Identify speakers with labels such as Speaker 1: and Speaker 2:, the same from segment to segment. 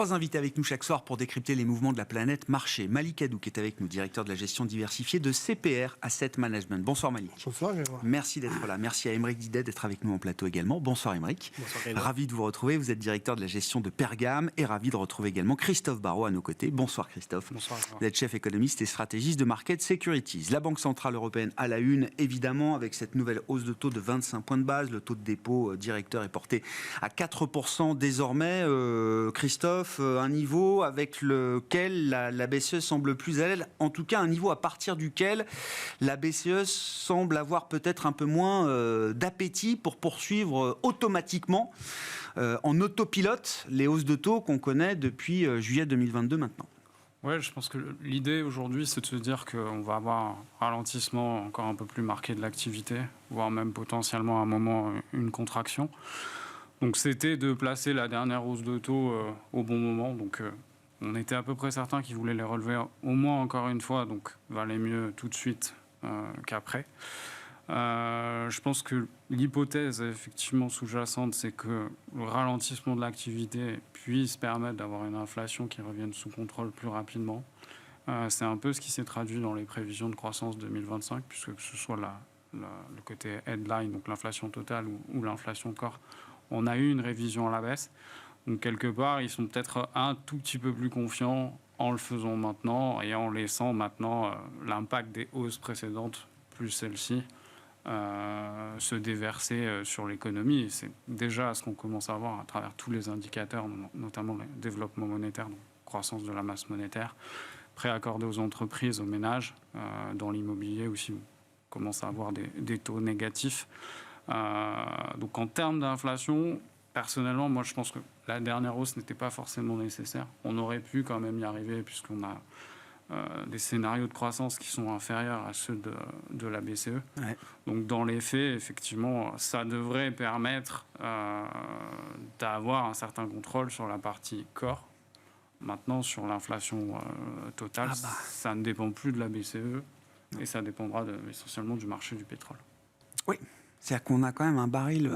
Speaker 1: 3 invités avec nous chaque soir pour décrypter les mouvements de la planète marché. Malik Hadou qui est avec nous, directeur de la gestion diversifiée de CPR Asset Management. Bonsoir Malik.
Speaker 2: Bonsoir Grégoire.
Speaker 1: Merci d'être là. Merci à Aymeric Didet d'être avec nous en plateau également. Bonsoir Aymeric.
Speaker 2: Bonsoir Grégoire.
Speaker 1: Ravi de vous retrouver. Vous êtes directeur de la gestion de Pergame et ravi de retrouver également Christophe Barrault à nos côtés. Bonsoir Christophe.
Speaker 2: Bonsoir.
Speaker 1: Vous êtes chef économiste et stratégiste de Market Securities. La Banque Centrale Européenne à la une, évidemment, avec cette nouvelle hausse de taux de 25 points de base. Le taux de dépôt directeur est porté à 4% désormais. Christophe, un niveau avec lequel la BCE semble plus à l'aise, en tout cas un niveau à partir duquel la BCE semble avoir peut-être un peu moins d'appétit pour poursuivre automatiquement en autopilote les hausses de taux qu'on connaît depuis juillet 2022 maintenant.
Speaker 3: Ouais, je pense que l'idée aujourd'hui, c'est de se dire qu'on va avoir un ralentissement encore un peu plus marqué de l'activité, voire même potentiellement à un moment une contraction. Donc c'était de placer la dernière hausse de taux au bon moment. Donc on était à peu près certain qu'ils voulaient les relever au moins encore une fois. Donc valait mieux tout de suite qu'après. Je pense que l'hypothèse effectivement sous-jacente, c'est que le ralentissement de l'activité puisse permettre d'avoir une inflation qui revienne sous contrôle plus rapidement. C'est un peu ce qui s'est traduit dans les prévisions de croissance 2025, puisque que ce soit le côté headline, donc l'inflation totale ou l'inflation core, on a eu une révision à la baisse. Donc quelque part, ils sont peut-être un tout petit peu plus confiants en le faisant maintenant et en laissant maintenant l'impact des hausses précédentes, plus celle-ci, se déverser sur l'économie. Et c'est déjà ce qu'on commence à voir à travers tous les indicateurs, notamment le développement monétaire, donc croissance de la masse monétaire, prêts accordés aux entreprises, aux ménages, dans l'immobilier aussi, on commence à avoir des taux négatifs. Donc en termes d'inflation, personnellement, moi je pense que la dernière hausse n'était pas forcément nécessaire. On aurait pu quand même y arriver puisqu'on a des scénarios de croissance qui sont inférieurs à ceux de la BCE. Ouais. Donc dans les faits, effectivement, ça devrait permettre d'avoir un certain contrôle sur la partie core. Maintenant, sur l'inflation totale, ça ne dépend plus de la BCE et ça dépendra essentiellement du marché du pétrole.
Speaker 1: Oui. C'est-à-dire qu'on a quand même un baril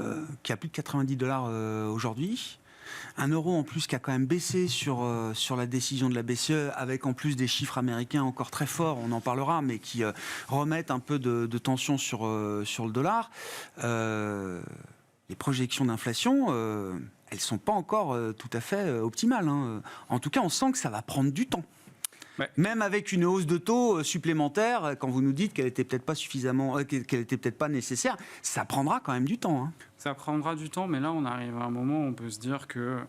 Speaker 1: qui a plus de $90 aujourd'hui, un euro en plus qui a quand même baissé sur la décision de la BCE, avec en plus des chiffres américains encore très forts, on en parlera, mais qui remettent un peu de tension sur le dollar. Les projections d'inflation, elles ne sont pas encore tout à fait optimales. Hein. En tout cas, on sent que ça va prendre du temps. Ouais. Même avec une hausse de taux supplémentaire, quand vous nous dites qu'elle était peut-être pas suffisamment, qu'elle était peut-être pas nécessaire, ça prendra quand même du temps. Hein.
Speaker 3: Ça prendra du temps, mais là on arrive à un moment où on peut se dire que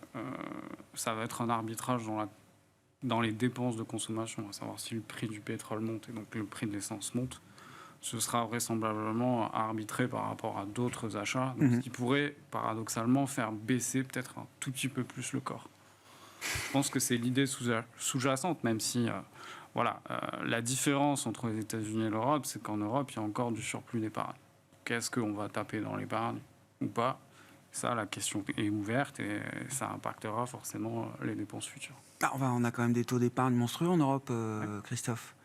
Speaker 3: ça va être un arbitrage dans les dépenses de consommation, à savoir si le prix du pétrole monte et donc le prix de l'essence monte. Ce sera vraisemblablement arbitré par rapport à d'autres achats, donc ce qui pourrait paradoxalement faire baisser peut-être un tout petit peu plus le corps. Je pense que c'est l'idée sous-jacente, même si la différence entre les États-Unis et l'Europe, c'est qu'en Europe, il y a encore du surplus d'épargne. Qu'est-ce qu'on va taper dans l'épargne ou pas? Ça, la question est ouverte et ça impactera forcément les dépenses futures.
Speaker 1: On a quand même des taux d'épargne monstrueux en Europe, Christophe.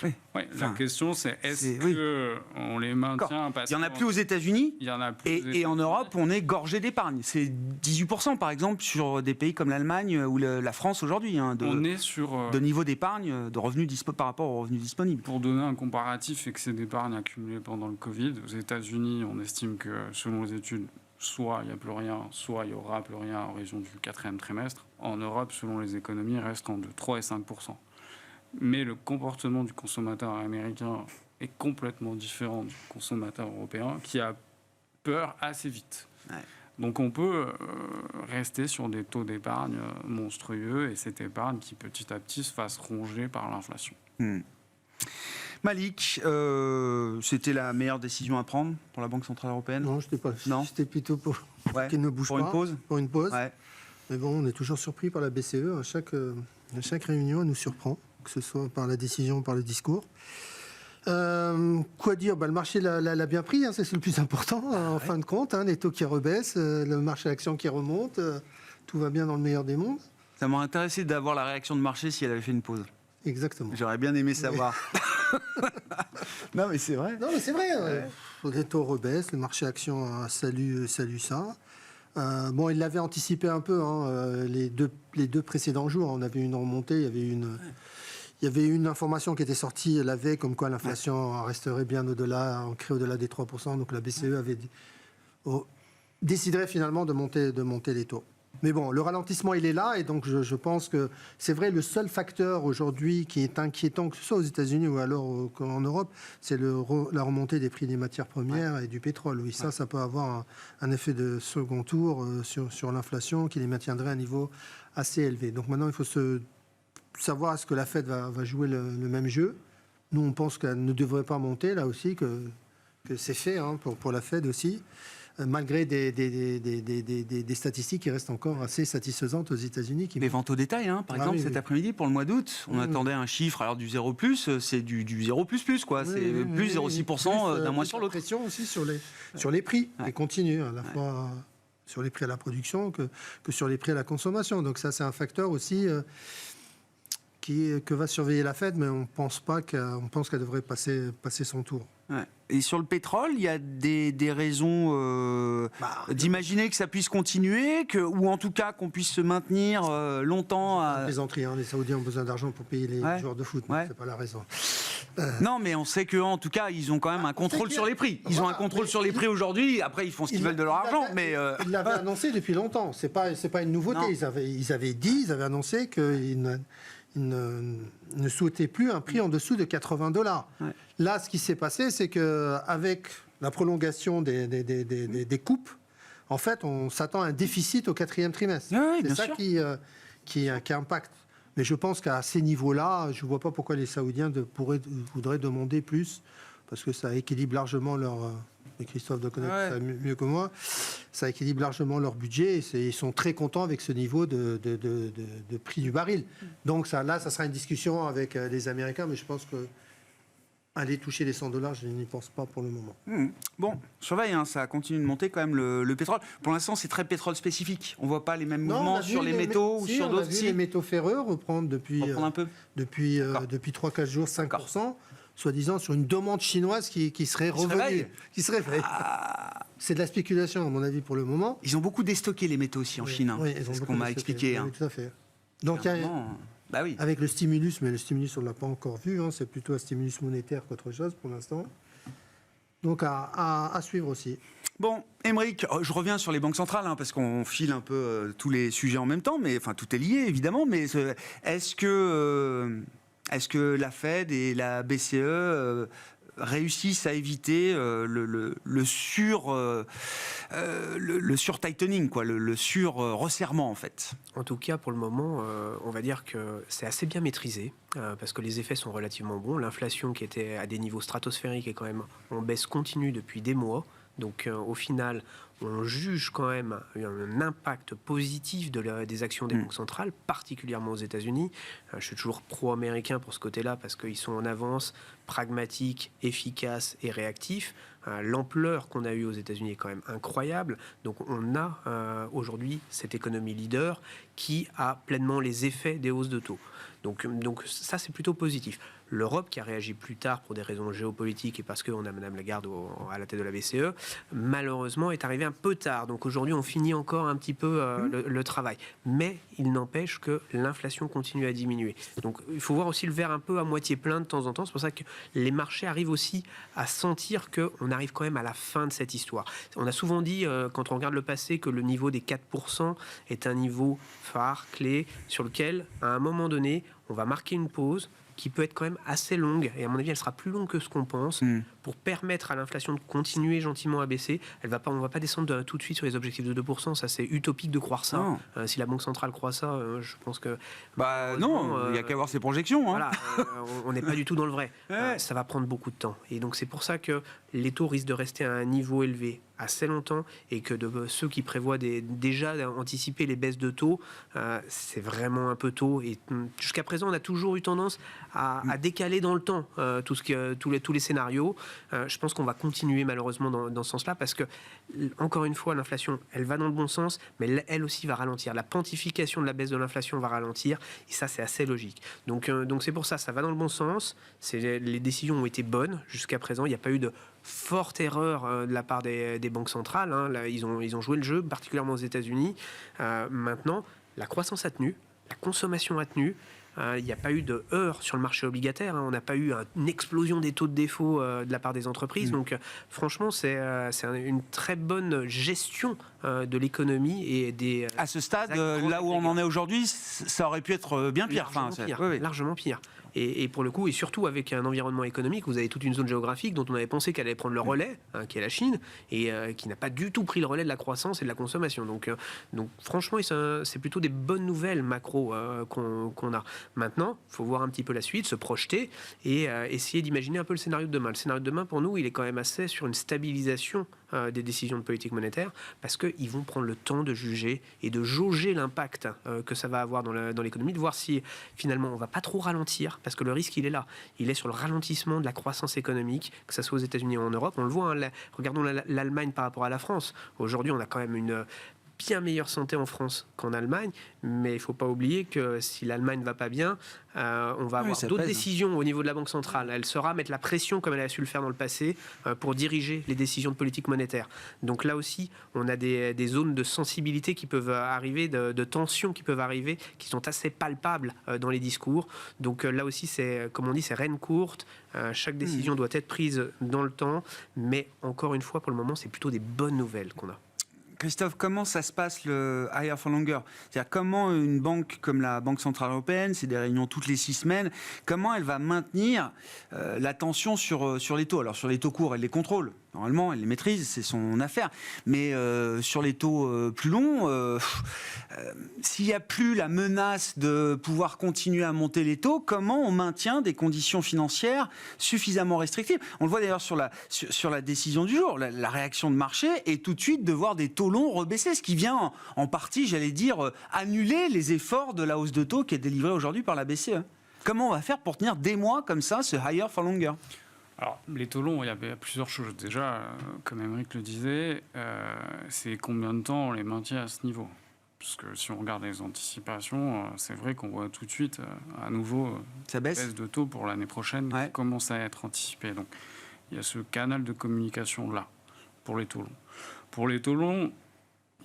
Speaker 3: Oui. La question c'est qu'on les maintient parce
Speaker 1: il n'y en a plus aux États-Unis et en Europe on est gorgé d'épargne. C'est 18% par exemple sur des pays comme l'Allemagne ou la France aujourd'hui de niveau d'épargne, de revenus par rapport aux revenus disponibles.
Speaker 3: Pour donner un comparatif, excès d'épargne accumulé pendant le Covid, aux États-Unis on estime que selon les études, soit il n'y a plus rien, soit il n'y aura plus rien en raison du 4e trimestre. En Europe, selon les économies, reste entre 3 et 5%. Mais le comportement du consommateur américain est complètement différent du consommateur européen qui a peur assez vite. Ouais. Donc on peut rester sur des taux d'épargne monstrueux et cette épargne qui petit à petit se fasse ronger par l'inflation.
Speaker 1: Malik, c'était la meilleure décision à prendre pour la Banque Centrale Européenne?
Speaker 2: Non, je n'étais pas. Non. C'était plutôt pour qu'elle ne bouge pas. Pour une pause. Ouais. Mais bon, on est toujours surpris par la BCE. À chaque réunion, elle nous surprend, que ce soit par la décision ou par le discours. Quoi dire? Le marché l'a bien pris, hein, c'est le plus important en fin de compte. Hein, les taux qui rebaissent, le marché action qui remonte, tout va bien dans le meilleur des mondes.
Speaker 1: Ça m'aurait intéressé d'avoir la réaction de marché si elle avait fait une pause.
Speaker 2: Exactement.
Speaker 1: J'aurais bien aimé savoir. Non mais c'est vrai.
Speaker 2: Non mais c'est vrai. Les taux rebaissent, le marché action salue ça. Bon, il l'avait anticipé un peu, hein, les deux précédents jours. On avait une remontée, il y avait une information qui était sortie la veille, comme quoi l'inflation resterait bien au-delà, ancrée au-delà des 3%. Donc la BCE avait déciderait finalement de monter les taux. Mais bon, le ralentissement, il est là, et donc je pense que c'est vrai, le seul facteur aujourd'hui qui est inquiétant, que ce soit aux États-Unis ou alors en Europe, c'est la remontée des prix des matières premières et du pétrole. Oui, ça peut avoir un effet de second tour sur l'inflation qui les maintiendrait à un niveau assez élevé. Donc maintenant, il faut savoir est-ce que la Fed va jouer le même jeu. Nous, on pense qu'elle ne devrait pas monter, là aussi, que c'est fait hein, pour la Fed aussi. Malgré des statistiques qui restent encore assez satisfaisantes aux États-Unis.
Speaker 1: Les ventes au détail, hein, par exemple, cet après-midi, pour le mois d'août, on attendait un chiffre, alors du 0+, c'est du 0++, quoi. C'est plus 0,6% d'un mois sur l'autre.
Speaker 2: Pression aussi sur les prix, et continue, à la fois sur les prix à la production que sur les prix à la consommation. Donc ça, c'est un facteur aussi que va surveiller la Fed, mais on pense qu'elle devrait passer son tour.
Speaker 1: Ouais. Et sur le pétrole, il y a des raisons d'imaginer que ça puisse continuer, ou en tout cas qu'on puisse se maintenir longtemps à...
Speaker 2: Plaisanterie, hein, les Saoudiens ont besoin d'argent pour payer les joueurs de foot, c'est pas la raison.
Speaker 1: Non, mais on sait qu'en tout cas, ils ont quand même un contrôle sur les prix. Ils ont un contrôle sur les prix aujourd'hui, après ils font ce qu'ils veulent de leur argent.
Speaker 2: Ils l'avaient annoncé depuis longtemps, c'est pas une nouveauté. Ils avaient annoncé qu'ils ne souhaitait plus un prix en dessous de $80. Ouais. Là, ce qui s'est passé, c'est qu'avec la prolongation des coupes, en fait, on s'attend à un déficit au 4e trimestre.
Speaker 1: Oui,
Speaker 2: c'est ça qui impacte. Mais je pense qu'à ces niveaux-là, je ne vois pas pourquoi les Saoudiens voudraient demander plus, parce que ça équilibre largement leur... Et Christophe doit connaître ça mieux que moi. Ça équilibre largement leur budget. Ils sont très contents avec ce niveau de prix du baril. Donc ça sera une discussion avec les Américains, mais je pense que aller toucher les $100, je n'y pense pas pour le moment.
Speaker 1: Bon, surveille, hein, ça continue de monter quand même le pétrole. Pour l'instant, c'est très pétrole spécifique. On ne voit pas les mêmes mouvements sur les métaux ou sur d'autres.
Speaker 2: On a vu les métaux ferreux reprendre depuis 3-4 jours 5%. Soi-disant sur une demande chinoise qui serait revenue. Qui se réveille. C'est de la spéculation, à mon avis, pour le moment.
Speaker 1: Ils ont beaucoup déstocké les métaux aussi en Chine.
Speaker 2: Oui,
Speaker 1: c'est ce qu'on m'a expliqué.
Speaker 2: Oui, tout à fait. Donc, avec le stimulus, mais le stimulus, on ne l'a pas encore vu. Hein, c'est plutôt un stimulus monétaire qu'autre chose pour l'instant. Donc, à suivre aussi.
Speaker 1: Bon, Aymeric, je reviens sur les banques centrales, hein, parce qu'on file un peu tous les sujets en même temps, mais enfin, tout est lié, évidemment. Mais est-ce que la Fed et la BCE réussissent à éviter le sur-tightening, quoi, le sur-resserrement, en fait?
Speaker 4: En tout cas, pour le moment, on va dire que c'est assez bien maîtrisé, parce que les effets sont relativement bons. L'inflation, qui était à des niveaux stratosphériques, est quand même en baisse continue depuis des mois. Donc, au final, on juge quand même un impact positif des actions des banques centrales, particulièrement aux États-Unis. Je suis toujours pro-américain pour ce côté-là, parce qu'ils sont en avance, pragmatiques, efficaces et réactifs. L'ampleur qu'on a eue aux États-Unis est quand même incroyable. Donc on a aujourd'hui cette économie leader qui a pleinement les effets des hausses de taux. Donc ça, c'est plutôt positif. L'Europe, qui a réagi plus tard pour des raisons géopolitiques et parce qu'on a Mme Lagarde à la tête de la BCE, malheureusement est arrivée un peu tard. Donc aujourd'hui, on finit encore un petit peu le travail. Mais il n'empêche que l'inflation continue à diminuer. Donc il faut voir aussi le verre un peu à moitié plein de temps en temps. C'est pour ça que les marchés arrivent aussi à sentir qu'on arrive quand même à la fin de cette histoire. On a souvent dit, quand on regarde le passé, que le niveau des 4% est un niveau phare, clé, sur lequel, à un moment donné, on va marquer une pause qui peut être quand même assez longue, et à mon avis elle sera plus longue que ce qu'on pense, pour permettre à l'inflation de continuer gentiment à baisser. On ne va pas descendre tout de suite sur les objectifs de 2%, ça c'est utopique de croire ça. Si la Banque centrale croit ça, je pense que...
Speaker 1: non, il n'y a qu'à voir ses projections.
Speaker 4: Voilà, on n'est pas du tout dans le vrai. Ça va prendre beaucoup de temps. Et donc c'est pour ça que les taux risquent de rester à un niveau élevé assez longtemps, et que de ceux qui prévoient déjà anticiper les baisses de taux, c'est vraiment un peu tôt. Et jusqu'à présent, on a toujours eu tendance à décaler dans le temps tous les scénarios. Je pense qu'on va continuer malheureusement dans ce sens-là, parce que, encore une fois, l'inflation, elle va dans le bon sens, mais elle aussi va ralentir. La quantification de la baisse de l'inflation va ralentir, et ça, c'est assez logique. Donc c'est pour ça va dans le bon sens. Les décisions ont été bonnes jusqu'à présent. Il n'y a pas eu de forte erreur de la part des banques centrales. Là, ils ont joué le jeu, particulièrement aux États-Unis. Maintenant, la croissance a tenu, la consommation a tenu. Il n'y a pas eu de heurt sur le marché obligataire. On n'a pas eu une explosion des taux de défaut de la part des entreprises. Donc, franchement, c'est une très bonne gestion de l'économie et des.
Speaker 1: À ce stade, là où on en est aujourd'hui, ça aurait pu être bien pire.
Speaker 4: Largement pire. Et pour le coup, et surtout avec un environnement économique, vous avez toute une zone géographique dont on avait pensé qu'elle allait prendre le relais, qui est la Chine, et qui n'a pas du tout pris le relais de la croissance et de la consommation. Donc franchement, c'est plutôt des bonnes nouvelles macro qu'on a. Maintenant, il faut voir un petit peu la suite, se projeter et essayer d'imaginer un peu le scénario de demain. Le scénario de demain, pour nous, il est quand même assez sur une stabilisation des décisions de politique monétaire, parce qu'ils vont prendre le temps de juger et de jauger l'impact que ça va avoir dans l'économie, de voir si finalement on ne va pas trop ralentir, parce que le risque il est là. Il est sur le ralentissement de la croissance économique, que ce soit aux États-Unis ou en Europe. On le voit, regardons l'Allemagne par rapport à la France. Aujourd'hui, on a quand même une bien meilleure santé en France qu'en Allemagne, mais il ne faut pas oublier que si l'Allemagne ne va pas bien, on va avoir d'autres décisions au niveau de la Banque centrale. Elle saura mettre la pression, comme elle a su le faire dans le passé, pour diriger les décisions de politique monétaire. Donc là aussi, on a des zones de sensibilité qui peuvent arriver, de tensions qui peuvent arriver, qui sont assez palpables dans les discours. Donc là aussi, c'est, comme on dit, c'est reine courte. Chaque décision doit être prise dans le temps, mais encore une fois, pour le moment, c'est plutôt des bonnes nouvelles qu'on a.
Speaker 1: Christophe, comment ça se passe le higher for longer ? C'est-à-dire comment une banque comme la Banque Centrale Européenne, c'est des réunions toutes les 6 semaines, comment elle va maintenir la tension sur les taux ? Alors sur les taux courts, elle les contrôle. Normalement, elle les maîtrise, c'est son affaire. Mais sur les taux plus longs, s'il n'y a plus la menace de pouvoir continuer à monter les taux, comment on maintient des conditions financières suffisamment restrictives ? On le voit d'ailleurs sur la décision du jour. La réaction de marché est tout de suite de voir des taux longs rebaisser, ce qui vient en partie, j'allais dire, annuler les efforts de la hausse de taux qui est délivrée aujourd'hui par la BCE. Comment on va faire pour tenir des mois comme ça, ce higher for longer ?
Speaker 3: Alors, les taux longs, il y a plusieurs choses. Déjà, comme Émeric le disait, c'est combien de temps on les maintient à ce niveau ? Parce que si on regarde les anticipations, c'est vrai qu'on voit tout de suite, à nouveau,
Speaker 1: ça baisse
Speaker 3: de taux pour l'année prochaine qui commence à être anticipée. Donc, il y a ce canal de communication-là pour les taux longs. Pour les taux longs,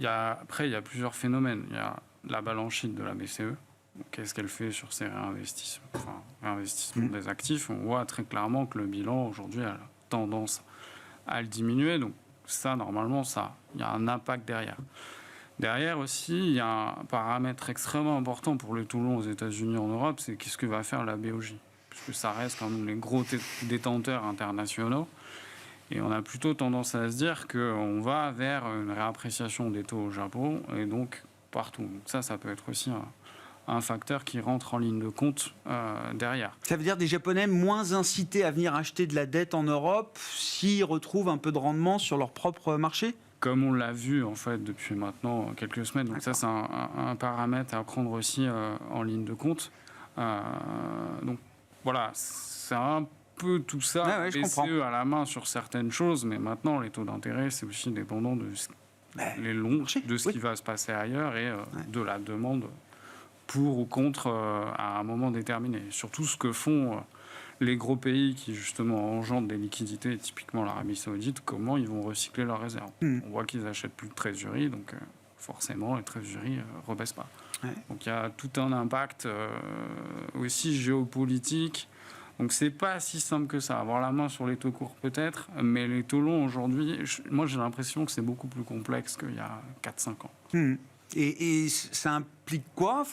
Speaker 3: après, il y a plusieurs phénomènes. Il y a la balance sheet de la BCE. Qu'est-ce qu'elle fait sur ces réinvestissements des actifs ? On voit très clairement que le bilan, aujourd'hui, a tendance à le diminuer. Donc ça, normalement, il y a un impact derrière. Derrière aussi, il y a un paramètre extrêmement important pour les taux longs aux États-Unis et en Europe, c'est qu'est-ce que va faire la BOJ ? Puisque ça reste quand même les gros détenteurs internationaux. Et on a plutôt tendance à se dire qu'on va vers une réappréciation des taux au Japon et donc partout. Donc ça peut être aussi un facteur qui rentre en ligne de compte derrière.
Speaker 1: Ça veut dire des Japonais moins incités à venir acheter de la dette en Europe s'ils retrouvent un peu de rendement sur leur propre marché ?
Speaker 3: Comme on l'a vu en fait depuis maintenant quelques semaines. Donc ça c'est un paramètre à prendre aussi en ligne de compte. Donc voilà, c'est un peu tout ça, BCE à la main sur certaines choses, mais maintenant les taux d'intérêt c'est aussi dépendant de les longs, de ce qui va se passer ailleurs et de la demande pour ou contre à un moment déterminé. Surtout ce que font les gros pays qui justement engendrent des liquidités, typiquement l'Arabie Saoudite, comment ils vont recycler leurs réserves. On voit qu'ils achètent plus de trésorerie, donc forcément les trésoreries ne rebaissent pas. Donc il y a tout un impact aussi géopolitique. Donc c'est pas si simple que ça. Avoir la main sur les taux courts peut-être, mais les taux longs aujourd'hui, moi j'ai l'impression que c'est beaucoup plus complexe qu'il y a 4-5 ans.
Speaker 1: Et ça implique quoi ?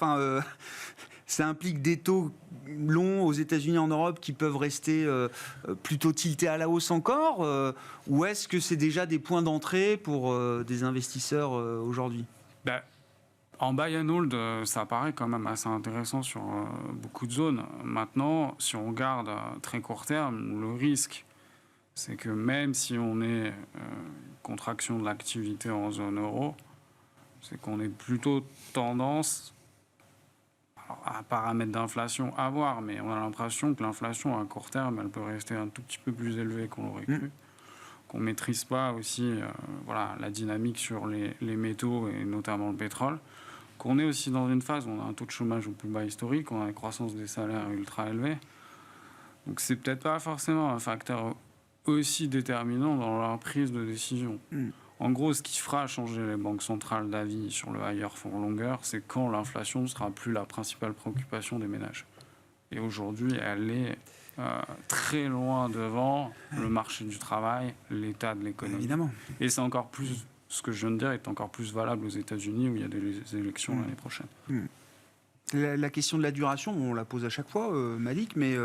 Speaker 1: Ça implique des taux longs aux États-Unis et en Europe qui peuvent rester plutôt tiltés à la hausse encore, ou est-ce que c'est déjà des points d'entrée pour des investisseurs aujourd'hui ?
Speaker 3: En buy and hold, ça paraît quand même assez intéressant sur beaucoup de zones. Maintenant, si on regarde à très court terme, le risque, c'est que même si on est contraction de l'activité en zone euro, c'est qu'on est plutôt tendance à paramètres d'inflation à voir, mais on a l'impression que l'inflation à court terme, elle peut rester un tout petit peu plus élevée qu'on l'aurait cru. Qu'on ne maîtrise pas aussi la dynamique sur les métaux et notamment le pétrole. Qu'on est aussi dans une phase où on a un taux de chômage au plus bas historique, on a une croissance des salaires ultra élevée. Donc c'est peut-être pas forcément un facteur aussi déterminant dans leur prise de décision. En gros, ce qui fera changer les banques centrales d'avis sur le higher for longer, c'est quand l'inflation ne sera plus la principale préoccupation des ménages. Et aujourd'hui, elle est très loin devant le marché du travail, l'état de l'économie.
Speaker 1: Évidemment.
Speaker 3: Et c'est encore plus, ce que je viens de dire est encore plus valable aux États-Unis où il y a des élections l'année prochaine.
Speaker 1: La question de la duration, on la pose à chaque fois, Malik, mais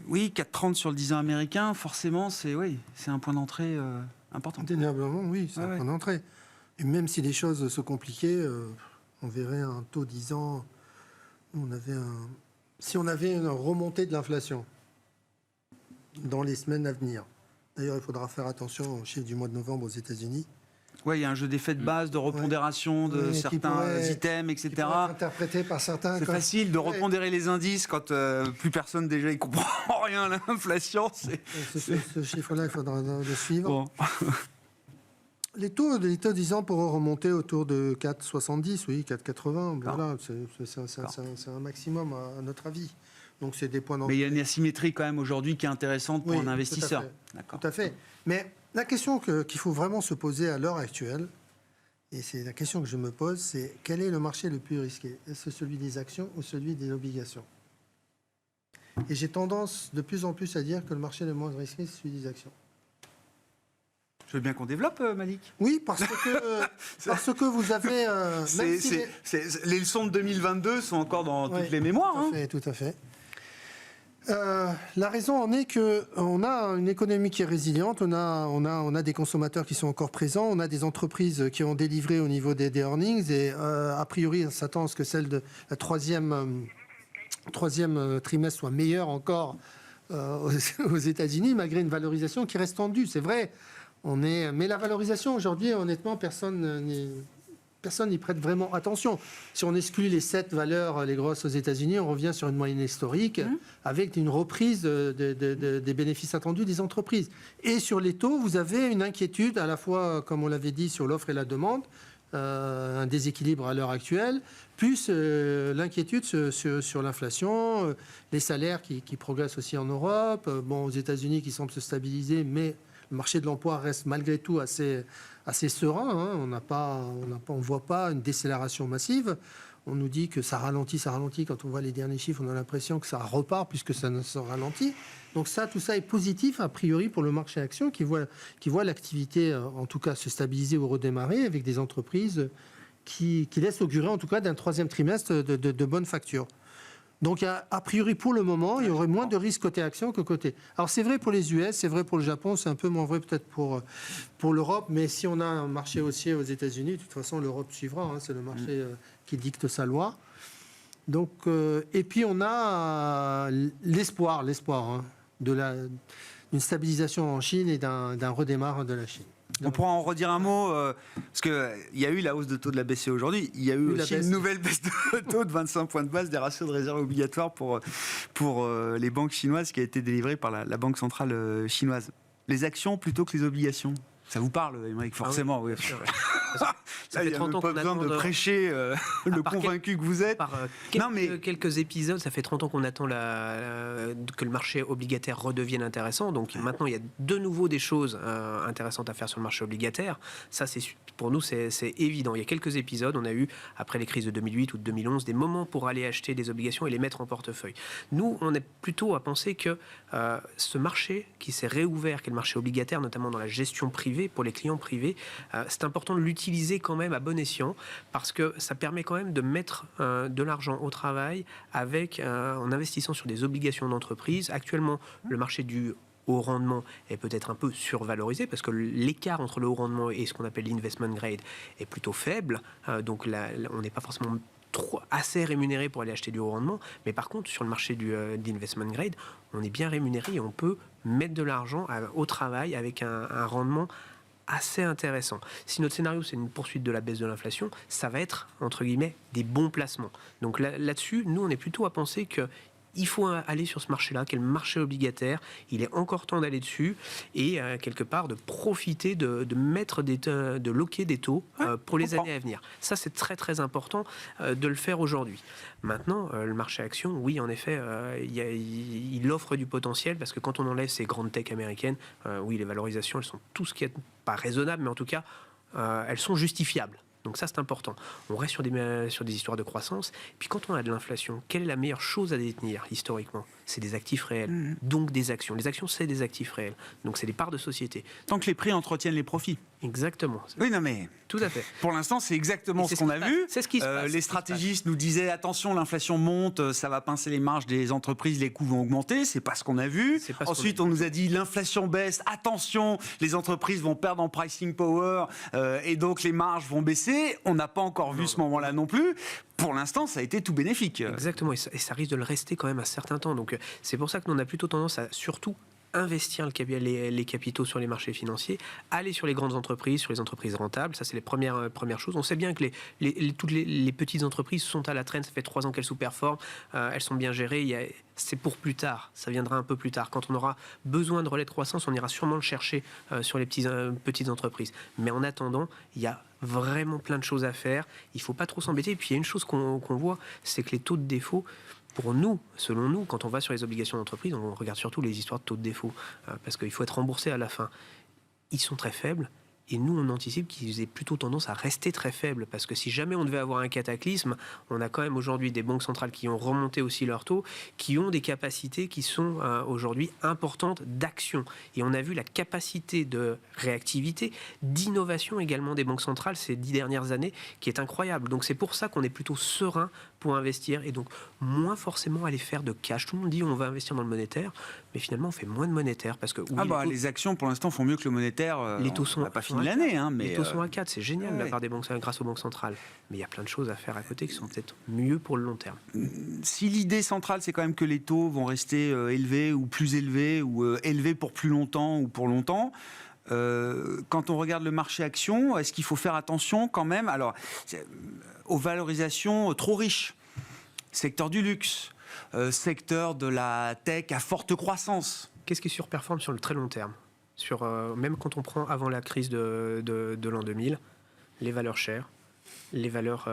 Speaker 1: oui, 4,30 sur le 10 ans américain, forcément, c'est un point d'entrée important.
Speaker 2: Indéniablement, oui, c'est un point d'entrée. Et même si les choses se compliquaient, on verrait un taux 10 ans, si on avait une remontée de l'inflation dans les semaines à venir. D'ailleurs, il faudra faire attention aux chiffres du mois de novembre aux États-Unis.
Speaker 1: Oui, il y a un jeu d'effet de base, de repondération de certains items, etc.
Speaker 2: Qui pourrait être interprété par certains.
Speaker 1: C'est facile de repondérer les indices quand plus personne déjà ne comprend rien à l'inflation.
Speaker 2: Ce chiffre-là, il faudra le suivre.
Speaker 1: Bon.
Speaker 2: Les taux 10 ans pourront remonter autour de 4,70, oui, 4,80. Voilà, c'est un maximum à notre avis. Donc c'est des points d'entrée.
Speaker 1: Mais il y a une asymétrie quand même aujourd'hui qui est intéressante pour un investisseur.
Speaker 2: Tout à fait. Mais la question qu'il faut vraiment se poser à l'heure actuelle, et c'est la question que je me pose, c'est quel est le marché le plus risqué ? Est-ce celui des actions ou celui des obligations ? Et j'ai tendance de plus en plus à dire que le marché le moins risqué, c'est celui des actions.
Speaker 1: Je veux bien qu'on développe, Malik.
Speaker 2: Oui, parce que vous avez...
Speaker 1: les leçons de 2022 sont encore dans toutes les mémoires.
Speaker 2: Tout à fait. La raison en est qu'on a une économie qui est résiliente, on a des consommateurs qui sont encore présents, on a des entreprises qui ont délivré au niveau des earnings et a priori on s'attend à ce que celle de la troisième trimestre soit meilleure encore aux États-Unis malgré une valorisation qui reste tendue. C'est vrai, mais la valorisation aujourd'hui, honnêtement, personne n'y prête vraiment attention. Si on exclut les 7 valeurs, les grosses aux États-Unis, on revient sur une moyenne historique avec une reprise des bénéfices attendus des entreprises. Et sur les taux, vous avez une inquiétude à la fois, comme on l'avait dit, sur l'offre et la demande, un déséquilibre à l'heure actuelle, plus l'inquiétude sur l'inflation, les salaires qui progressent aussi en Europe, aux États-Unis qui semblent se stabiliser, mais le marché de l'emploi reste malgré tout assez serein. On ne voit pas une décélération massive. On nous dit que ça ralentit. Quand on voit les derniers chiffres, on a l'impression que ça repart puisque ça ne se ralentit. Donc tout ça est positif a priori pour le marché action qui voit l'activité en tout cas se stabiliser ou redémarrer avec des entreprises qui laissent augurer en tout cas d'un troisième trimestre de bonnes factures. Donc, a priori, pour le moment, il y aurait moins de risques côté action que côté. Alors, c'est vrai pour les US, c'est vrai pour le Japon, c'est un peu moins vrai peut-être pour l'Europe, mais si on a un marché haussier aux États-Unis, de toute façon, l'Europe suivra. C'est le marché qui dicte sa loi. Donc, et puis, on a l'espoir d'une stabilisation en Chine et d'un redémarrage de la Chine.
Speaker 1: On pourra en redire un mot, parce qu'il y a eu la hausse de taux de la BCE aujourd'hui, il y a eu aussi une nouvelle baisse de taux de 25 points de base des ratios de réserve obligatoires pour les banques chinoises qui a été délivrée par la Banque centrale chinoise. Les actions plutôt que les obligations. Ça vous parle, Aymeric, forcément. Oui.
Speaker 4: Ça fait 30 ans
Speaker 1: pas
Speaker 4: qu'on
Speaker 1: besoin
Speaker 4: attend
Speaker 1: de prêcher le convaincu que vous êtes.
Speaker 4: Quelques épisodes, ça fait 30 ans qu'on attend que le marché obligataire redevienne intéressant. Donc maintenant, il y a de nouveau des choses intéressantes à faire sur le marché obligataire. Ça, pour nous, c'est évident. Il y a quelques épisodes, on a eu, après les crises de 2008 ou de 2011, des moments pour aller acheter des obligations et les mettre en portefeuille. Nous, on est plutôt à penser que ce marché qui s'est réouvert, qui est le marché obligataire, notamment dans la gestion privée, pour les clients privés, c'est important de l'utiliser quand même à bon escient parce que ça permet quand même de mettre de l'argent au travail en investissant sur des obligations d'entreprise. Actuellement, le marché du haut rendement est peut-être un peu survalorisé parce que l'écart entre le haut rendement et ce qu'on appelle l'investment grade est plutôt faible. Donc là, on n'est pas forcément assez rémunéré pour aller acheter du haut rendement, mais par contre sur le marché d'investment grade, on est bien rémunéré et on peut mettre de l'argent au travail avec un rendement assez intéressant. Si notre scénario c'est une poursuite de la baisse de l'inflation, ça va être entre guillemets des bons placements. Donc là-dessus, nous on est plutôt à penser que Il faut aller sur ce marché-là, qui est le marché obligataire. Il est encore temps d'aller dessus et quelque part de profiter de mettre de loquer des taux pour les années à venir. Ça, c'est très très important de le faire aujourd'hui. Maintenant, le marché action, oui, en effet, il offre du potentiel parce que quand on enlève ces grandes tech américaines, oui, les valorisations, elles sont tout ce qui est pas raisonnable, mais en tout cas, elles sont justifiables. Donc ça, c'est important. On reste sur des histoires de croissance. Puis quand on a de l'inflation, quelle est la meilleure chose à détenir historiquement ? C'est des actifs réels, donc des actions. Les actions, c'est des actifs réels. Donc c'est des parts de société.
Speaker 1: Tant que les prix entretiennent les profits.
Speaker 4: Exactement.
Speaker 1: Oui, non mais...
Speaker 4: Tout à fait.
Speaker 1: Pour l'instant, c'est exactement ce qu'on a vu.
Speaker 4: C'est ce qui se passe.
Speaker 1: Les stratégistes nous disaient attention, l'inflation monte, ça va pincer les marges des entreprises, les coûts vont augmenter. C'est pas ce qu'on a vu. Ensuite, on nous a dit l'inflation baisse, attention, les entreprises vont perdre en pricing power et donc les marges vont baisser. On n'a pas encore vu ce moment-là non plus. Pour l'instant, ça a été tout bénéfique.
Speaker 4: Exactement, et ça risque de le rester quand même un certain temps. Donc c'est pour ça que nous, on a plutôt tendance à surtout investir les capitaux sur les marchés financiers, aller sur les grandes entreprises, sur les entreprises rentables. Ça, c'est les premières choses. On sait bien que toutes les petites entreprises sont à la traîne. Ça fait 3 ans qu'elles sous-performent. Elles sont bien gérées. C'est pour plus tard. Ça viendra un peu plus tard. Quand on aura besoin de relais de croissance, on ira sûrement le chercher sur les petites entreprises. Mais en attendant, il y a vraiment plein de choses à faire. Il ne faut pas trop s'embêter. Et puis, il y a une chose qu'on voit, c'est que les taux de défaut, pour nous, selon nous, quand on va sur les obligations d'entreprise, on regarde surtout les histoires de taux de défaut, parce qu'il faut être remboursé à la fin. Ils sont très faibles, et nous, on anticipe qu'ils aient plutôt tendance à rester très faibles, parce que si jamais on devait avoir un cataclysme, on a quand même aujourd'hui des banques centrales qui ont remonté aussi leurs taux, qui ont des capacités qui sont aujourd'hui importantes d'action. Et on a vu la capacité de réactivité, d'innovation également des banques centrales ces 10 dernières années, qui est incroyable. Donc c'est pour ça qu'on est plutôt serein pour investir, et donc moins forcément aller faire de cash. Tout le monde dit on va investir dans le monétaire, mais finalement on fait moins de monétaire, parce que oui,
Speaker 1: les actions pour l'instant font mieux que le monétaire.
Speaker 4: Les taux sont
Speaker 1: pas fini l'année, mais
Speaker 4: les taux sont à 4, c'est génial de la part des banques grâce aux banques centrales. Mais il y a plein de choses à faire à côté qui sont peut-être mieux pour le long terme.
Speaker 1: Si l'idée centrale, c'est quand même que les taux vont rester élevés ou plus élevés, ou élevés pour plus longtemps ou pour longtemps, quand on regarde le marché action, est-ce qu'il faut faire attention quand même aux valorisations trop riches ? Secteur du luxe, secteur de la tech à forte croissance.
Speaker 4: Qu'est-ce qui surperforme sur le très long terme ? Même quand on prend avant la crise de l'an 2000, les valeurs chères, les valeurs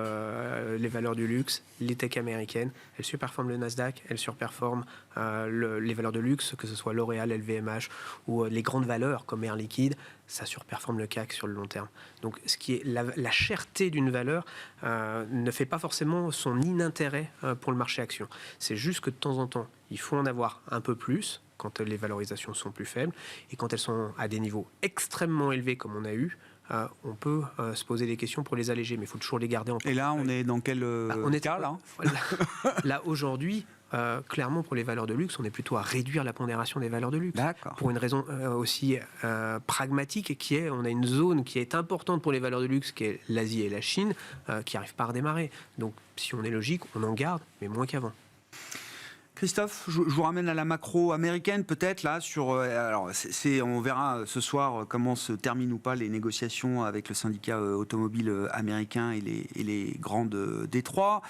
Speaker 4: du luxe, les tech américaines, elles surperforment le Nasdaq, elles surperforment les valeurs de luxe, que ce soit L'Oréal, LVMH ou les grandes valeurs comme Air Liquide, ça surperforme le CAC sur le long terme. Donc ce qui est la cherté d'une valeur ne fait pas forcément son inintérêt pour le marché action. C'est juste que de temps en temps, il faut en avoir un peu plus quand les valorisations sont plus faibles, et quand elles sont à des niveaux extrêmement élevés comme on a eu, on peut se poser des questions pour les alléger, mais il faut toujours les garder en portefeuille.
Speaker 1: Et là, on est dans quel cas là
Speaker 4: Là, aujourd'hui, clairement, pour les valeurs de luxe, on est plutôt à réduire la pondération des valeurs de luxe.
Speaker 1: D'accord.
Speaker 4: Pour une raison aussi pragmatique, qui est, on a une zone qui est importante pour les valeurs de luxe, qui est l'Asie et la Chine, qui n'arrivent pas à redémarrer. Donc, si on est logique, on en garde, mais moins qu'avant.
Speaker 1: Christophe, je vous ramène à la macro américaine peut-être là on verra ce soir comment se terminent ou pas les négociations avec le syndicat automobile américain et les grandes Détroits.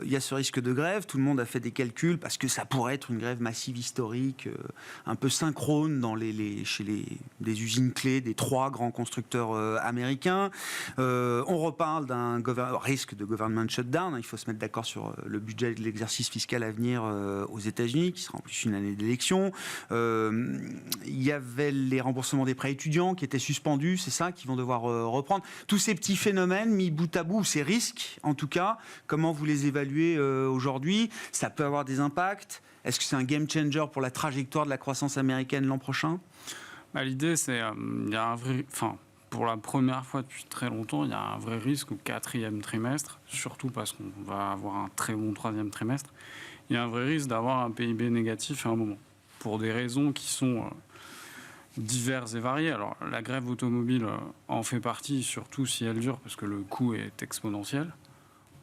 Speaker 1: Il y a ce risque de grève, tout le monde a fait des calculs parce que ça pourrait être une grève massive historique, un peu synchrone chez des usines clés des 3 grands constructeurs américains. On reparle d'un risque de government shutdown, il faut se mettre d'accord sur le budget de l'exercice fiscal à venir aux États-Unis, qui sera en plus une année d'élection. Il y avait les remboursements des prêts étudiants qui étaient suspendus, c'est ça, qui vont devoir reprendre. Tous ces petits phénomènes mis bout à bout, ces risques, en tout cas, comment vous les évaluez aujourd'hui ? Ça peut avoir des impacts ? Est-ce que c'est un game changer pour la trajectoire de la croissance américaine l'an prochain ?
Speaker 3: L'idée, c'est il y a un vrai... Pour la première fois depuis très longtemps, il y a un vrai risque au 4e trimestre, surtout parce qu'on va avoir un très bon 3e trimestre. Il y a un vrai risque d'avoir un PIB négatif à un moment, pour des raisons qui sont diverses et variées. Alors, la grève automobile en fait partie, surtout si elle dure, parce que le coût est exponentiel.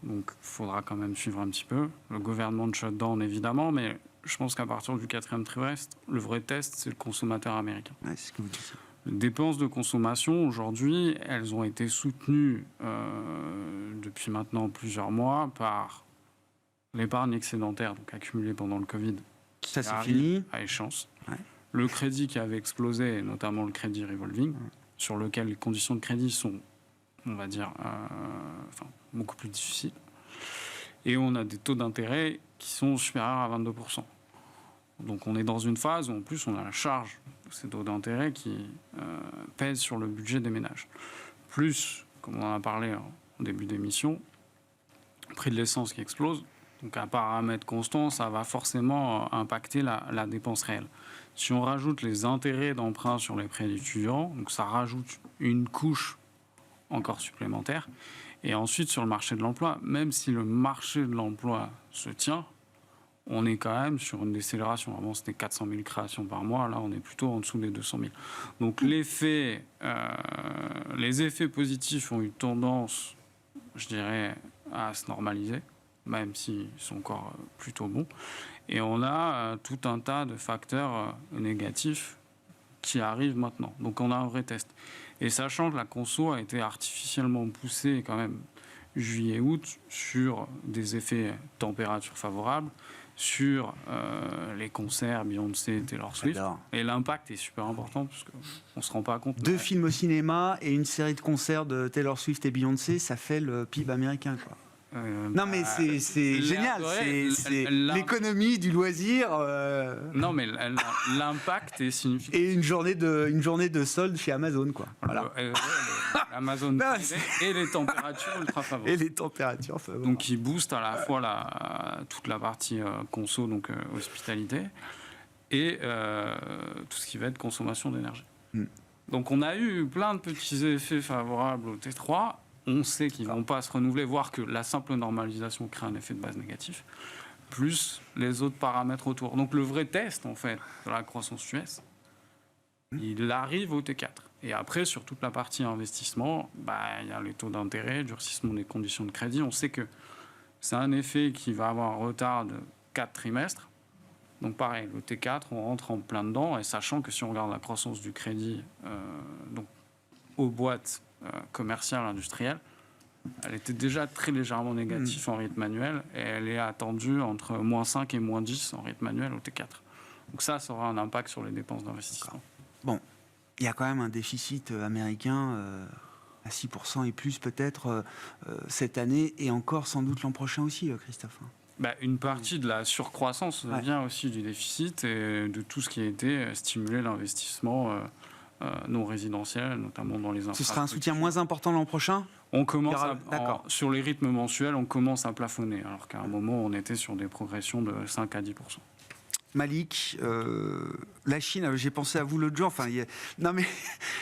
Speaker 3: Donc, il faudra quand même suivre un petit peu. Le gouvernement de shutdown, évidemment, mais je pense qu'à partir du 4e trimestre, le vrai test, c'est le consommateur américain.
Speaker 1: Ouais, c'est ce que vous dites.
Speaker 3: Les dépenses de consommation, aujourd'hui, elles ont été soutenues depuis maintenant plusieurs mois par l'épargne excédentaire, donc accumulée pendant le Covid,
Speaker 1: Ça, c'est
Speaker 3: arrive
Speaker 1: fini.
Speaker 3: à échéance.
Speaker 1: Ouais.
Speaker 3: Le crédit qui avait explosé, et notamment le crédit revolving, sur lequel les conditions de crédit sont, on va dire, beaucoup plus difficiles. Et on a des taux d'intérêt qui sont supérieurs à 22%. Donc on est dans une phase où en plus on a la charge de ces taux d'intérêt qui pèsent sur le budget des ménages. Plus, comme on en a parlé en début d'émission, le prix de l'essence qui explose. Donc à paramètre constant, ça va forcément impacter la dépense réelle. Si on rajoute les intérêts d'emprunt sur les prêts étudiants, donc ça rajoute une couche encore supplémentaire. Et ensuite, sur le marché de l'emploi, même si le marché de l'emploi se tient, on est quand même sur une décélération. Avant, c'était 400 000 créations par mois. Là, on est plutôt en dessous des 200 000. Donc, les effets positifs ont eu tendance, je dirais, à se normaliser, même s'ils sont encore plutôt bons. Et on a tout un tas de facteurs négatifs qui arrivent maintenant. Donc, on a un vrai test. Et sachant que la conso a été artificiellement poussée quand même juillet-août sur des effets température favorables, sur les concerts Beyoncé, Taylor Swift.
Speaker 1: J'adore.
Speaker 3: Et l'impact est super important parce qu'on ne se rend pas compte.
Speaker 1: 2 films au cinéma et une série de concerts de Taylor Swift et Beyoncé, ça fait le PIB américain, quoi. Non mais c'est génial, c'est l'économie du loisir.
Speaker 3: Non mais l'impact est significatif.
Speaker 1: Et une journée de solde chez Amazon, quoi. Voilà.
Speaker 3: Amazon
Speaker 1: Non,
Speaker 3: et les températures ultra favorables.
Speaker 1: Et les températures favorables.
Speaker 3: Donc qui boostent à la fois toute la partie conso, donc hospitalité, et tout ce qui va être consommation d'énergie. Donc on a eu plein de petits effets favorables au T3. On sait qu'ils ne vont pas se renouveler, voire que la simple normalisation crée un effet de base négatif, plus les autres paramètres autour. Donc le vrai test, en fait, de la croissance US, il arrive au T4. Et après, sur toute la partie investissement, il y a les taux d'intérêt, durcissement des conditions de crédit. On sait que c'est un effet qui va avoir un retard de 4 trimestres. Donc pareil, le T4, on rentre en plein dedans, et sachant que si on regarde la croissance du crédit donc aux boîtes commerciale, industrielle, elle était déjà très légèrement négative en rythme annuel et elle est attendue entre -5 et -10 en rythme annuel au T4. Donc ça aura un impact sur les dépenses d'investissement.
Speaker 1: Bon, il y a quand même un déficit américain à 6% et plus peut-être cette année et encore sans doute l'an prochain aussi, Christophe.
Speaker 3: Une partie de la surcroissance vient aussi du déficit et de tout ce qui a été stimulé l'investissement non résidentiels, notamment dans les infrastructures.
Speaker 1: Ce sera un soutien moins important l'an prochain ?
Speaker 3: On commence sur les rythmes mensuels, on commence à plafonner, alors qu'à un moment, on était sur des progressions de 5 à 10%.
Speaker 1: Malik, la Chine, j'ai pensé à vous l'autre jour. Non mais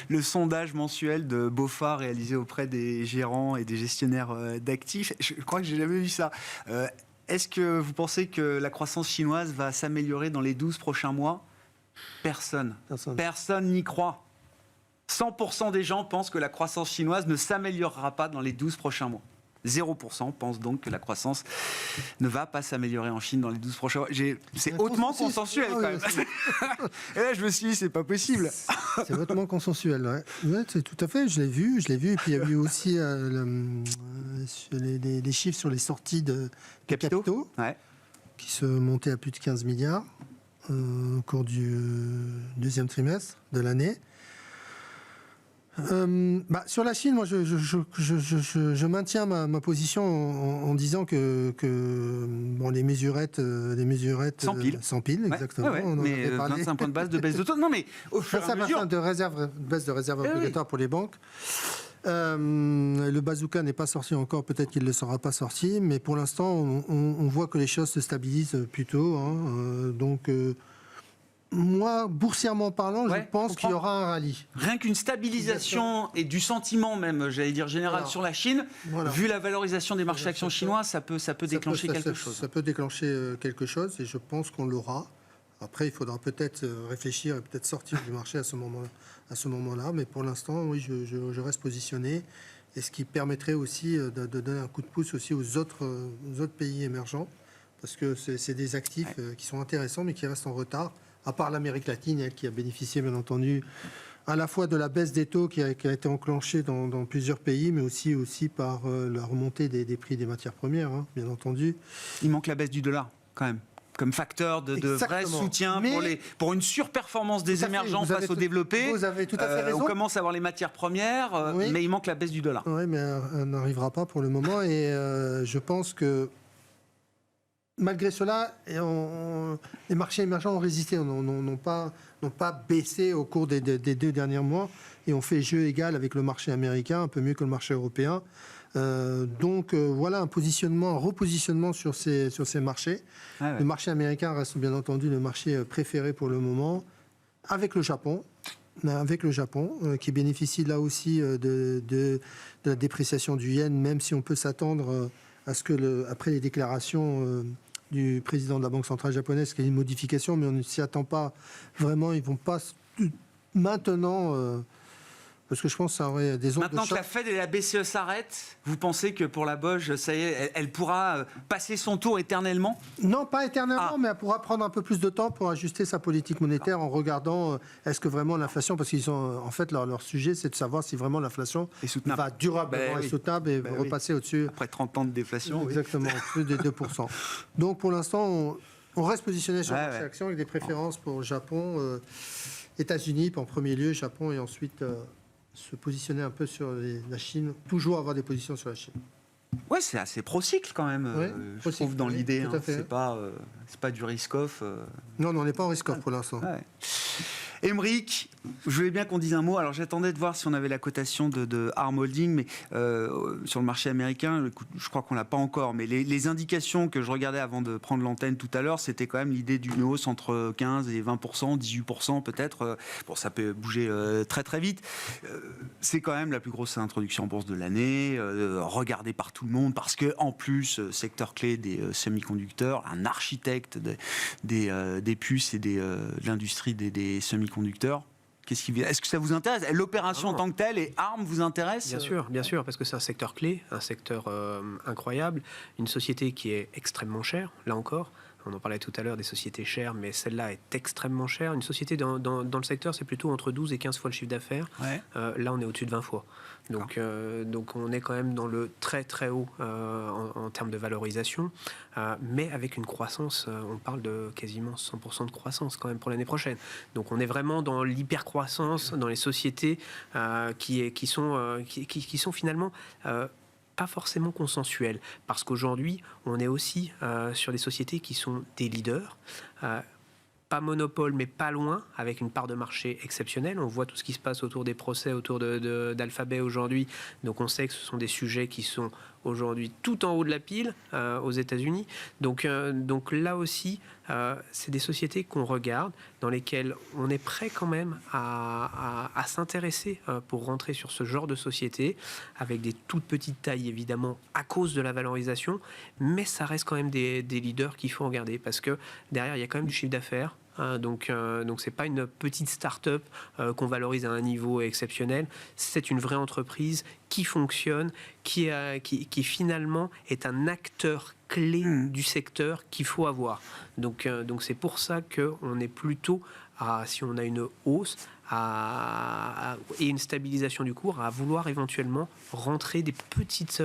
Speaker 1: le sondage mensuel de BofA réalisé auprès des gérants et des gestionnaires d'actifs, je crois que j'ai jamais vu ça. Est-ce que vous pensez que la croissance chinoise va s'améliorer dans les 12 prochains mois ? Personne n'y croit. 100% des gens pensent que la croissance chinoise ne s'améliorera pas dans les 12 prochains mois. 0% pensent donc que la croissance ne va pas s'améliorer en Chine dans les 12 prochains mois. C'est hautement consensuel quand même. Et là, je me suis dit, c'est pas possible.
Speaker 2: C'est hautement consensuel, ouais, c'est tout à fait, je l'ai vu. Et puis il y a eu aussi les chiffres sur les sorties de capitaux qui se montaient à plus de 15 milliards au cours du deuxième trimestre de l'année. Sur la Chine, moi, je maintiens ma position en disant que les mesurettes sans pile, exactement.
Speaker 1: On en avait parlé. 25 points de base de baisse de taux. Non, mais au fur et à mesure
Speaker 2: baisse de réserve obligatoire pour les banques. Le bazooka n'est pas sorti encore, peut-être qu'il ne le sera pas sorti, mais pour l'instant, on voit que les choses se stabilisent plutôt. Donc, moi, boursièrement parlant, je pense qu'il y aura un rallye.
Speaker 1: Rien qu'une stabilisation et du sentiment même, j'allais dire général, sur la Chine, vu la valorisation des marchés actions chinois, ça peut déclencher quelque chose.
Speaker 2: Ça peut déclencher quelque chose et je pense qu'on l'aura. Après, il faudra peut-être réfléchir et peut-être sortir du marché à ce moment-là. Mais pour l'instant, oui, je reste positionné. Et ce qui permettrait aussi de donner un coup de pouce aussi aux autres pays émergents. Parce que c'est des actifs qui sont intéressants, mais qui restent en retard. À part l'Amérique latine, elle qui a bénéficié, bien entendu, à la fois de la baisse des taux qui a été enclenchée dans plusieurs pays, mais aussi par la remontée des prix des matières premières, hein, bien entendu.
Speaker 1: Il manque la baisse du dollar, quand même, comme facteur de vrai soutien pour une surperformance des émergents face aux développés.
Speaker 2: Vous avez tout à fait raison.
Speaker 1: On commence à avoir les matières premières, mais il manque la baisse du dollar.
Speaker 2: Oui, mais elle n'arrivera pas pour le moment. Et je pense que malgré cela, les marchés émergents ont résisté, n'ont pas baissé au cours des 2 derniers mois et ont fait jeu égal avec le marché américain, un peu mieux que le marché européen. Donc voilà un repositionnement sur ces marchés. Ah ouais. Le marché américain reste bien entendu le marché préféré pour le moment, avec le Japon. Qui bénéficie là aussi de la dépréciation du yen, même si on peut s'attendre à ce que, après les déclarations du président de la Banque centrale japonaise, qu'il y ait une modification, mais on ne s'y attend pas vraiment. Ils ne vont pas maintenant... parce que je pense que ça aurait des ondes
Speaker 1: Maintenant
Speaker 2: de
Speaker 1: que la Fed et la BCE s'arrêtent, vous pensez que pour la BOJ, ça y est, elle pourra passer son tour éternellement ?
Speaker 2: Non, pas éternellement, mais elle pourra prendre un peu plus de temps pour ajuster sa politique monétaire en regardant est-ce que vraiment l'inflation, parce qu'ils ont en fait leur sujet, c'est de savoir si vraiment l'inflation va durablement être soutenable et repasser au-dessus.
Speaker 1: Après 30 ans de déflation.
Speaker 2: Exactement, au-dessus des 2%. Donc pour l'instant, on reste positionné sur le marché action avec des préférences pour le Japon, États-Unis en premier lieu, Japon et ensuite... se positionner un peu sur la Chine, toujours avoir des positions sur la Chine.
Speaker 1: Ouais, c'est assez pro-cycle quand même, je trouve, dans l'idée. C'est pas du risk-off.
Speaker 2: Non, on n'est pas en risk-off pour l'instant.
Speaker 1: Ouais. Aymeric, je voulais bien qu'on dise un mot. Alors j'attendais de voir si on avait la cotation de ARM Holding, mais sur le marché américain, je crois qu'on l'a pas encore. Mais les indications que je regardais avant de prendre l'antenne tout à l'heure, c'était quand même l'idée d'une hausse entre 15 et 20%, 18% peut-être. Bon, ça peut bouger très très vite. C'est quand même la plus grosse introduction en bourse de l'année, regardée par tout le monde, parce que en plus, secteur clé des semi-conducteurs, un architecte des puces et de l'industrie des semi-conducteurs. Est-ce que ça vous intéresse ? L'opération en tant que telle et ARM vous intéresse ?
Speaker 4: Bien sûr, parce que c'est un secteur clé, un secteur incroyable, une société qui est extrêmement chère, là encore. On en parlait tout à l'heure des sociétés chères, mais celle-là est extrêmement chère. Une société dans le secteur, c'est plutôt entre 12 et 15 fois le chiffre d'affaires. Ouais. Là, on est au-dessus de 20 fois. Donc on est quand même dans le très très haut en termes de valorisation, mais avec une croissance, on parle de quasiment 100% de croissance quand même pour l'année prochaine. Donc on est vraiment dans l'hypercroissance, dans les sociétés qui sont finalement... pas forcément consensuel, parce qu'aujourd'hui, on est aussi sur des sociétés qui sont des leaders, pas monopole, mais pas loin, avec une part de marché exceptionnelle. On voit tout ce qui se passe autour des procès, autour d'Alphabet aujourd'hui, donc on sait que ce sont des sujets qui sont aujourd'hui tout en haut de la pile aux États-Unis. Donc là aussi, c'est des sociétés qu'on regarde, dans lesquelles on est prêt quand même à s'intéresser pour rentrer sur ce genre de société, avec des toutes petites tailles évidemment à cause de la valorisation, mais ça reste quand même des leaders qu'il faut regarder, parce que derrière il y a quand même du chiffre d'affaires. Donc c'est pas une petite start-up qu'on valorise à un niveau exceptionnel. C'est une vraie entreprise qui fonctionne, qui finalement est un acteur clé du secteur qu'il faut avoir. Donc c'est pour ça qu'on est plutôt si on a une hausse et une stabilisation du cours, à vouloir éventuellement rentrer des petites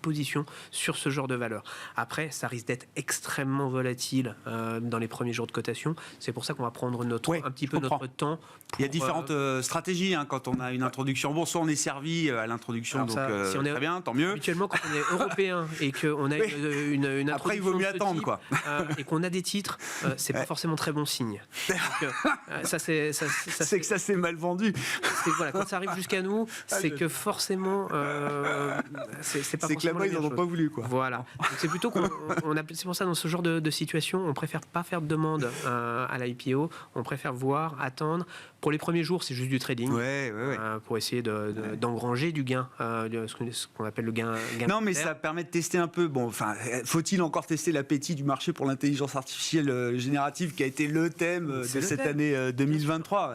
Speaker 4: positions sur ce genre de valeur. Après, ça risque d'être extrêmement volatile dans les premiers jours de cotation. C'est pour ça qu'on va prendre un petit peu notre temps.
Speaker 1: Il y a différentes stratégies quand on a une introduction en bourse. Soit on est servi à l'introduction, donc si on est très bien, tant mieux.
Speaker 4: Habituellement, quand on est européen et qu'on a une introduction
Speaker 1: après, il vaut mieux attendre,
Speaker 4: type, et qu'on a des titres, c'est pas forcément très bon signe. Donc,
Speaker 1: c'est que ça s'est mal vendu.
Speaker 4: Voilà, quand ça arrive jusqu'à nous, c'est que forcément, c'est pas.
Speaker 1: C'est que là-bas ils n'en ont pas voulu, quoi.
Speaker 4: Voilà. Donc c'est plutôt c'est pour ça, dans ce genre de situation, on préfère pas faire de demande à l'IPO. On préfère voir, attendre. Pour les premiers jours, c'est juste du trading, pour essayer d'engranger du gain, ce qu'on appelle le gain.
Speaker 1: Non, mais ça permet de tester un peu. Bon, enfin, faut-il encore tester l'appétit du marché pour l'intelligence artificielle générative, qui a été le thème de cette année 2023.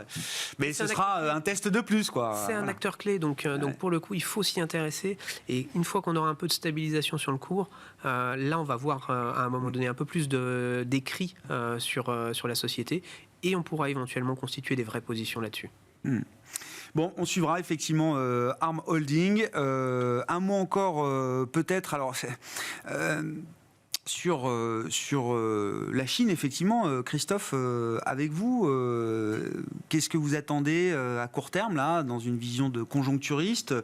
Speaker 1: Mais ce sera un test de plus, quoi.
Speaker 4: C'est un acteur clé, donc pour le coup, il faut s'y intéresser. Et une fois qu'on aura un peu de stabilisation sur le cours, là, on va voir à un moment donné un peu plus d'écrits sur la société. Et on pourra éventuellement constituer des vraies positions là-dessus.
Speaker 1: Bon, on suivra effectivement Arm Holding. Un mot encore peut-être. Alors, sur la Chine, effectivement, Christophe, avec vous, qu'est-ce que vous attendez à court terme, là, dans une vision de conjoncturiste,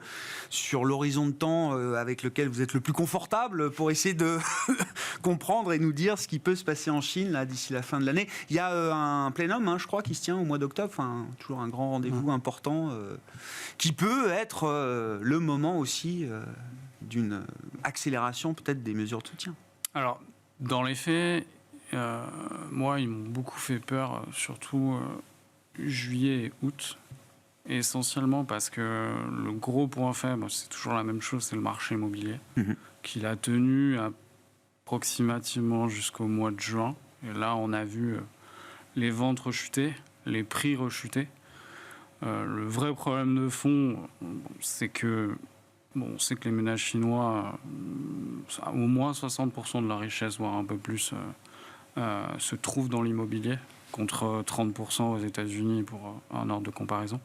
Speaker 1: sur l'horizon de temps avec lequel vous êtes le plus confortable pour essayer de comprendre et nous dire ce qui peut se passer en Chine là, d'ici la fin de l'année. Il y a un plénum, je crois, qui se tient au mois d'octobre, toujours un grand rendez-vous important, qui peut être le moment aussi d'une accélération peut-être des mesures de soutien.
Speaker 3: Alors, dans les faits, moi, ils m'ont beaucoup fait peur, surtout juillet et août, essentiellement parce que le gros point faible, c'est toujours la même chose, c'est le marché immobilier, qu'il a tenu approximativement jusqu'au mois de juin. Et là, on a vu les ventes rechuter, les prix rechuter. Le vrai problème de fond, c'est que on sait que les ménages chinois, au moins 60% de leur richesse, voire un peu plus, se trouvent dans l'immobilier, contre 30% aux États-Unis pour un ordre de comparaison.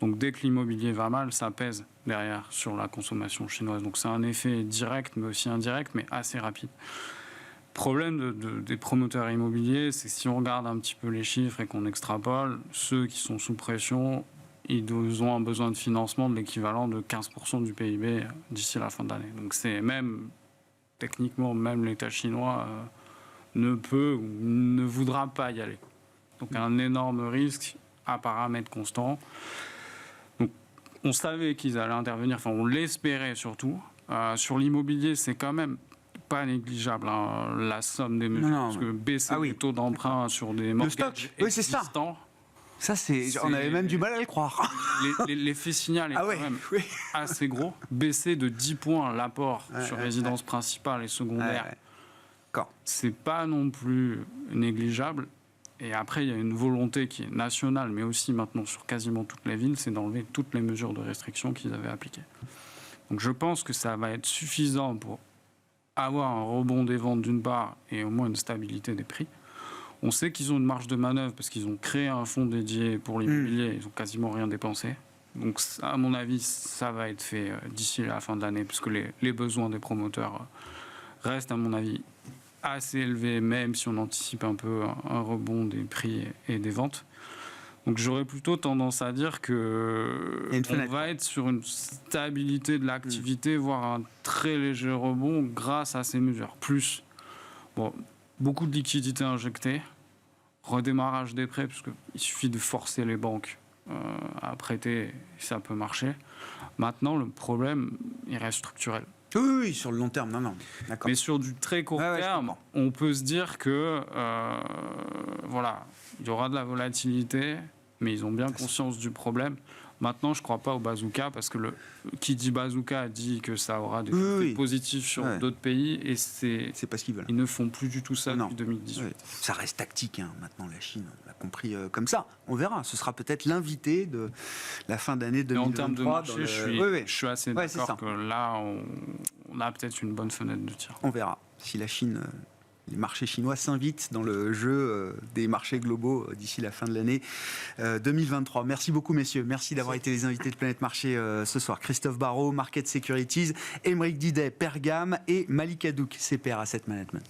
Speaker 3: Donc dès que l'immobilier va mal, ça pèse derrière sur la consommation chinoise. Donc c'est un effet direct, mais aussi indirect, mais assez rapide. Problème des promoteurs immobiliers, c'est que si on regarde un petit peu les chiffres et qu'on extrapole, ceux qui sont sous pression, ils ont un besoin de financement de l'équivalent de 15% du PIB d'ici la fin de l'année. Donc c'est même, techniquement, même l'État chinois ne peut ou ne voudra pas y aller. Donc un énorme risque à paramètres constants. Donc on savait qu'ils allaient intervenir, on l'espérait surtout. Sur l'immobilier, c'est quand même pas négligeable la somme des mesures, parce que baisser les taux d'emprunt sur des mortgages existants.
Speaker 1: Ça, on avait même du mal à le croire.
Speaker 3: L'effet signal est quand même assez gros. Baisser de 10 points l'apport sur résidence principale et secondaire, c'est pas non plus négligeable. Et après, il y a une volonté qui est nationale, mais aussi maintenant sur quasiment toutes les villes, c'est d'enlever toutes les mesures de restriction qu'ils avaient appliquées. Donc je pense que ça va être suffisant pour avoir un rebond des ventes d'une part et au moins une stabilité des prix. On sait qu'ils ont une marge de manœuvre parce qu'ils ont créé un fonds dédié pour l'immobilier. Ils n'ont quasiment rien dépensé. Donc, à mon avis, ça va être fait d'ici la fin de l'année, puisque les besoins des promoteurs restent, à mon avis, assez élevés, même si on anticipe un peu un rebond des prix et des ventes. Donc, j'aurais plutôt tendance à dire qu'on va être sur une stabilité de l'activité, voire un très léger rebond grâce à ces mesures. Plus, beaucoup de liquidités injectées, redémarrage des prêts, puisqu'il suffit de forcer les banques à prêter, et ça peut marcher. Maintenant, le problème, il reste structurel.
Speaker 1: Oui, sur le long terme, non, d'accord.
Speaker 3: Mais sur du très court terme, on peut se dire que, il y aura de la volatilité, mais ils ont bien conscience du problème. Maintenant, je ne crois pas au bazooka, parce que qui dit bazooka dit que ça aura des effets positifs sur d'autres pays, et c'est
Speaker 1: pas ce qu'ils veulent.
Speaker 3: Ils ne font plus du tout ça depuis 2018.
Speaker 1: Ça reste tactique, maintenant, la Chine, on l'a compris comme ça. On verra, ce sera peut-être l'invité de la fin d'année 2023.
Speaker 3: Mais en termes de marché, je suis assez d'accord que là, on a peut-être une bonne fenêtre de tir.
Speaker 1: On verra si la Chine... Les marchés chinois s'invitent dans le jeu des marchés globaux d'ici la fin de l'année 2023. Merci beaucoup, messieurs. Merci d'avoir été les invités de Planète Marché ce soir. Christophe Barrault, Market Securities, Aymeric Didet, Pergam et Malik Hadouk, CPR Asset Management.